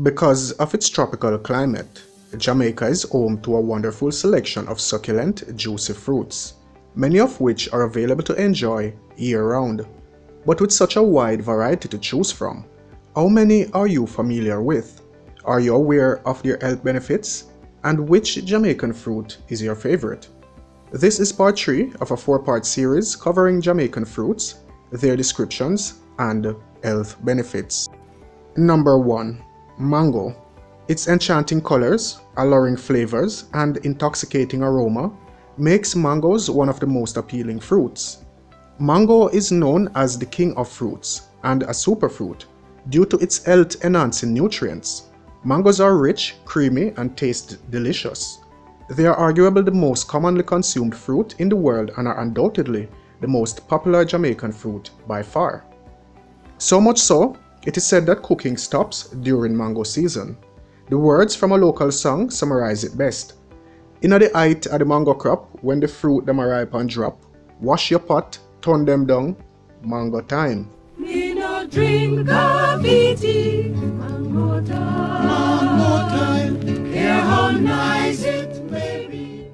Because of its tropical climate, Jamaica is home to a wonderful selection of succulent, juicy fruits, many of which are available to enjoy year-round. But with such a wide variety to choose from, how many are you familiar with? Are you aware of their health benefits? And which Jamaican fruit is your favorite? This is part 3 of a 4-part series covering Jamaican fruits, their descriptions, and health benefits. Number 1. Mango. Its enchanting colors, alluring flavors, and intoxicating aroma makes mangoes one of the most appealing fruits. Mango is known as the king of fruits and a superfruit due to its health-enhancing nutrients. Mangoes are rich, creamy, and taste delicious. They are arguably the most commonly consumed fruit in the world and are undoubtedly the most popular Jamaican fruit by far. So much so, it is said that cooking stops during mango season. The words from a local song summarize it best. Inna the height of the mango crop, when the fruit them a ripe and drop, wash your pot, turn them down, mango time. Me no drink coffee tea, mango time, care how nice it may be.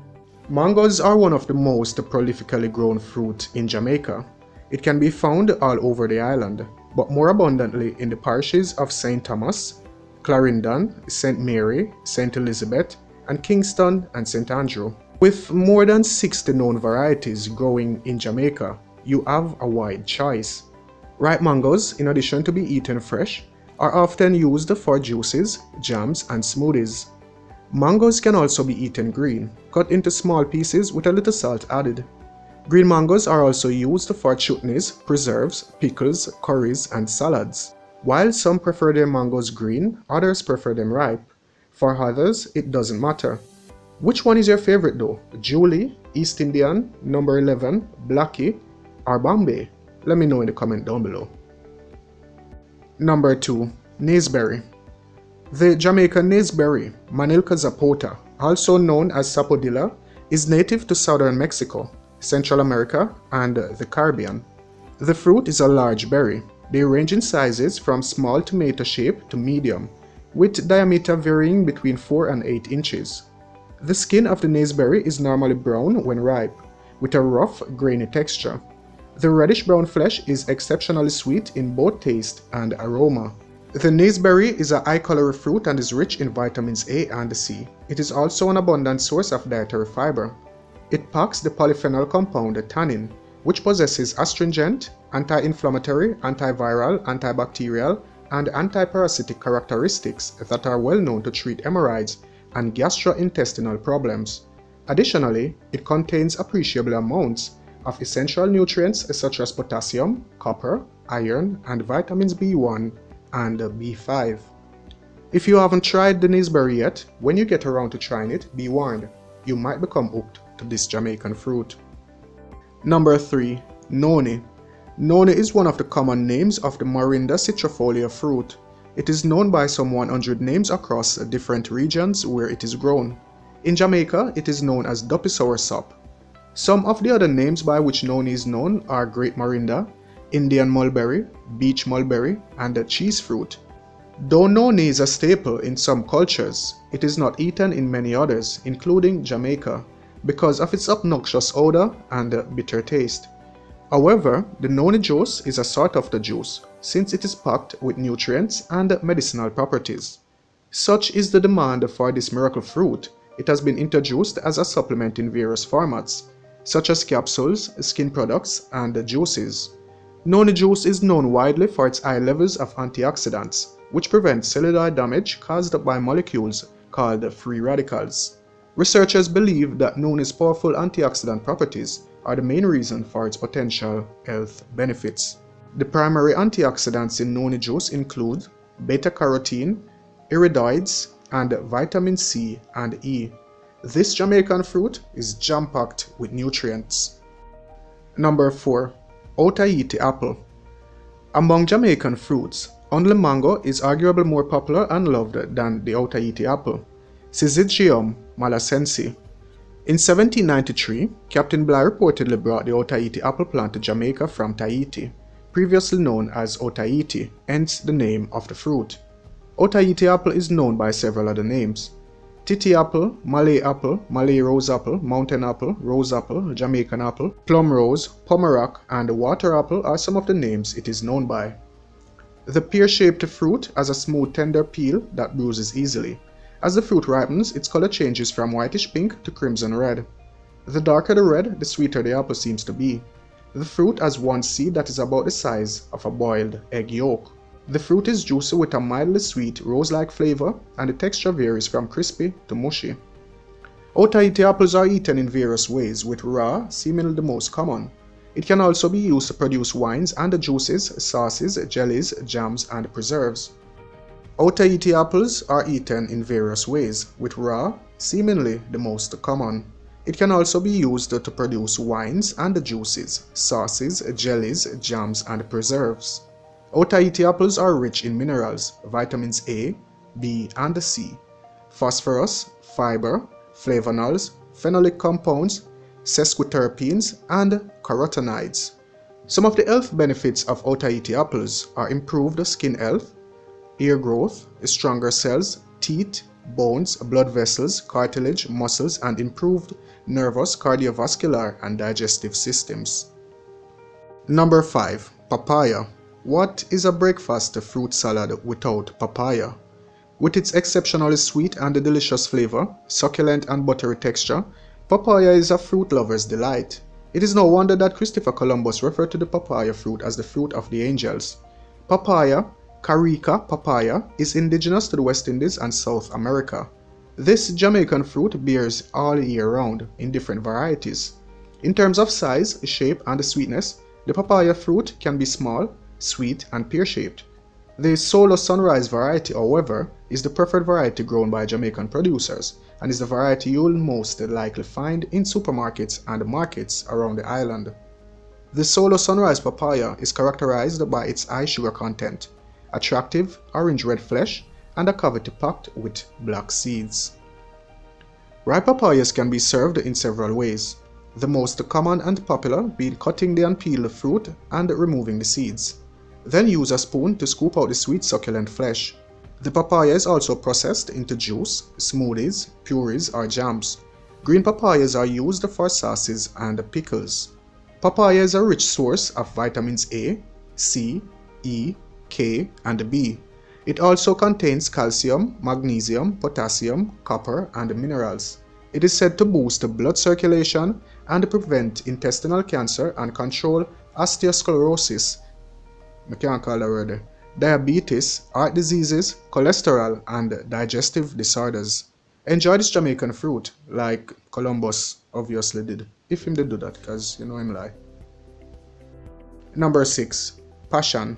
Mangoes are one of the most prolifically grown fruit in Jamaica. It can be found all over the island, but more abundantly in the parishes of St. Thomas, Clarendon, St. Mary, St. Elizabeth, and Kingston and St. Andrew. With more than 60 known varieties growing in Jamaica, you have a wide choice. Ripe mangoes, in addition to be eaten fresh, are often used for juices, jams, and smoothies. Mangoes can also be eaten green, cut into small pieces with a little salt added. Green mangoes are also used for chutneys, preserves, pickles, curries, and salads. While some prefer their mangoes green, others prefer them ripe. For others, it doesn't matter. Which one is your favorite though? Julie, East Indian, number 11, Blackie, or Bombay? Let me know in the comment down below. Number 2. Nasberry. The Jamaican Nasberry, Manilka zapota, also known as sapodilla, is native to southern Mexico, Central America, and the Caribbean. The fruit is a large berry. They range in sizes from small tomato shape to medium, with diameter varying between 4 and 8 inches. The skin of the Nasberry is normally brown when ripe, with a rough, grainy texture. The reddish-brown flesh is exceptionally sweet in both taste and aroma. The Nasberry is a high-calorie fruit and is rich in vitamins A and C. It is also an abundant source of dietary fiber. It packs the polyphenol compound tannin, which possesses astringent, anti-inflammatory, antiviral, antibacterial, and antiparasitic characteristics that are well known to treat hemorrhoids and gastrointestinal problems. Additionally, it contains appreciable amounts of essential nutrients such as potassium, copper, iron, and vitamins B1 and B5. If you haven't tried the Nasberry yet, when you get around to trying it, be warned, you might become hooked to this Jamaican fruit. Number 3. Noni. Noni is one of the common names of the Morinda citrifolia fruit. It is known by some 100 names across different regions where it is grown. In Jamaica, it is known as duppy soursop. Some of the other names by which Noni is known are Great Morinda, Indian mulberry, beach mulberry, and cheese fruit. Though Noni is a staple in some cultures, it is not eaten in many others, including Jamaica, because of its obnoxious odor and bitter taste. However, the Noni juice is a sort of the juice, since it is packed with nutrients and medicinal properties. Such is the demand for this miracle fruit, it has been introduced as a supplement in various formats, such as capsules, skin products, and juices. Noni juice is known widely for its high levels of antioxidants, which prevent cellular damage caused by molecules called free radicals. Researchers believe that Noni's powerful antioxidant properties are the main reason for its potential health benefits. The primary antioxidants in Noni juice include beta-carotene, iridoids, and vitamin C and E. This Jamaican fruit is jam-packed with nutrients. Number 4. Tahiti apple. Among Jamaican fruits, only mango is arguably more popular and loved than the Tahiti apple. Syzygium malasensi. In 1793, Captain Bligh reportedly brought the Tahiti apple plant to Jamaica from Tahiti, previously known as Tahiti, hence the name of the fruit. Otaheite apple is known by several other names. Titi apple, Malay rose apple, mountain apple, rose apple, Jamaican apple, plum rose, pomerac, and water apple are some of the names it is known by. The pear-shaped fruit has a smooth tender peel that bruises easily. As the fruit ripens, its color changes from whitish pink to crimson red. The darker the red, the sweeter the apple seems to be. The fruit has one seed that is about the size of a boiled egg yolk. The fruit is juicy with a mildly sweet, rose-like flavor, and the texture varies from crispy to mushy. Otaheite apples are eaten in various ways, with raw seemingly the most common. It can also be used to produce wines and juices, sauces, jellies, jams, and preserves. Otaheite apples are eaten in various ways, with raw seemingly the most common. It can also be used to produce wines and juices, sauces, jellies, jams, and preserves. Otaheite apples are rich in minerals, vitamins A, B, and C, phosphorus, fiber, flavonols, phenolic compounds, sesquiterpenes, and carotenoids. Some of the health benefits of Otaheite apples are improved skin health, hair growth, stronger cells, teeth, bones, blood vessels, cartilage, muscles, and improved nervous, cardiovascular, and digestive systems. Number 5. Papaya. What is a breakfast fruit salad without papaya? With its exceptionally sweet and delicious flavor, succulent and buttery texture, papaya is a fruit lover's delight. It is no wonder that Christopher Columbus referred to the papaya fruit as the fruit of the angels. Papaya, Carica papaya, is indigenous to the West Indies and South America. This Jamaican fruit bears all year round in different varieties. In terms of size, shape, and sweetness, the papaya fruit can be small, sweet, and pear-shaped. The Solo Sunrise variety, however, is the preferred variety grown by Jamaican producers and is the variety you will most likely find in supermarkets and markets around the island. The Solo Sunrise papaya is characterized by its high sugar content, attractive orange-red flesh, and a cavity packed with black seeds. Ripe papayas can be served in several ways, the most common and popular being cutting the unpeeled fruit and removing the seeds. Then use a spoon to scoop out the sweet succulent flesh. The papaya is also processed into juice, smoothies, purees, or jams. Green papayas are used for sauces and pickles. Papaya is a rich source of vitamins A, C, E, K, and B. It also contains calcium, magnesium, potassium, copper, and minerals. It is said to boost blood circulation and prevent intestinal cancer and control osteosclerosis, diabetes, heart diseases, cholesterol, and digestive disorders. Enjoy this Jamaican fruit, like Columbus obviously did, if him did do that, because you know him lie. Number 6. Passion.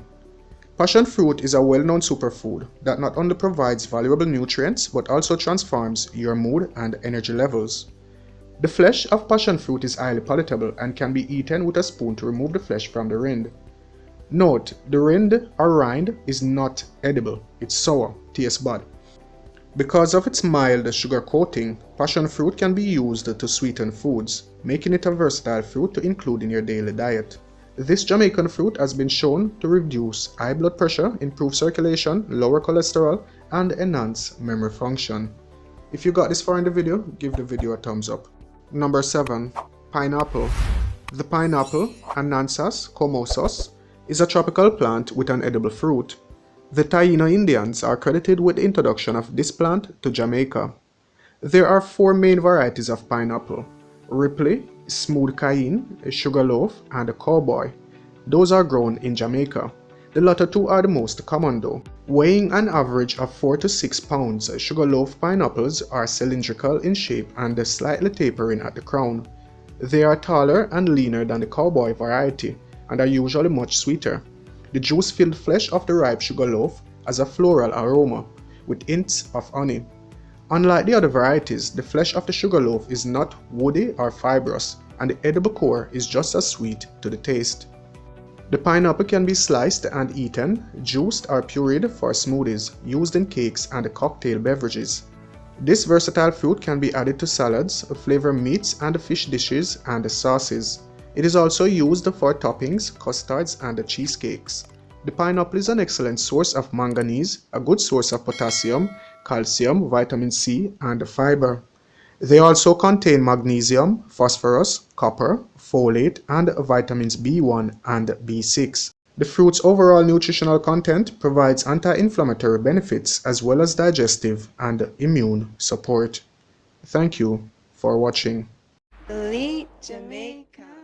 Passion fruit is a well-known superfood that not only provides valuable nutrients but also transforms your mood and energy levels. The flesh of passion fruit is highly palatable and can be eaten with a spoon to remove the flesh from the rind. Note, the rind or rind is not edible, it's sour, tastes bad. Because of its mild sugar coating, passion fruit can be used to sweeten foods, making it a versatile fruit to include in your daily diet. This Jamaican fruit has been shown to reduce high blood pressure, improve circulation, lower cholesterol, and enhance memory function. If you got this far in the video, give the video a thumbs up. Number 7. Pineapple. The pineapple, Anansas comosus, is a tropical plant with an edible fruit. The Taino Indians are credited with the introduction of this plant to Jamaica. There are 4 main varieties of pineapple: Ripley, Smooth Cayenne, Sugarloaf, and Cowboy. Those are grown in Jamaica. The latter 2 are the most common though. Weighing an average of 4 to 6 pounds, Sugarloaf pineapples are cylindrical in shape and slightly tapering at the crown. They are taller and leaner than the Cowboy variety and are usually much sweeter. The juice-filled flesh of the ripe sugarloaf has a floral aroma, with hints of honey. Unlike the other varieties, the flesh of the sugarloaf is not woody or fibrous, and the edible core is just as sweet to the taste. The pineapple can be sliced and eaten, juiced or pureed for smoothies, used in cakes and cocktail beverages. This versatile fruit can be added to salads, flavored meats and fish dishes, and sauces. It is also used for toppings, custards, and cheesecakes. The pineapple is an excellent source of manganese, a good source of potassium, calcium, vitamin C, and fiber. They also contain magnesium, phosphorus, copper, folate, and vitamins B1 and B6. The fruit's overall nutritional content provides anti-inflammatory benefits as well as digestive and immune support. Thank you for watching. Elite Jamaica.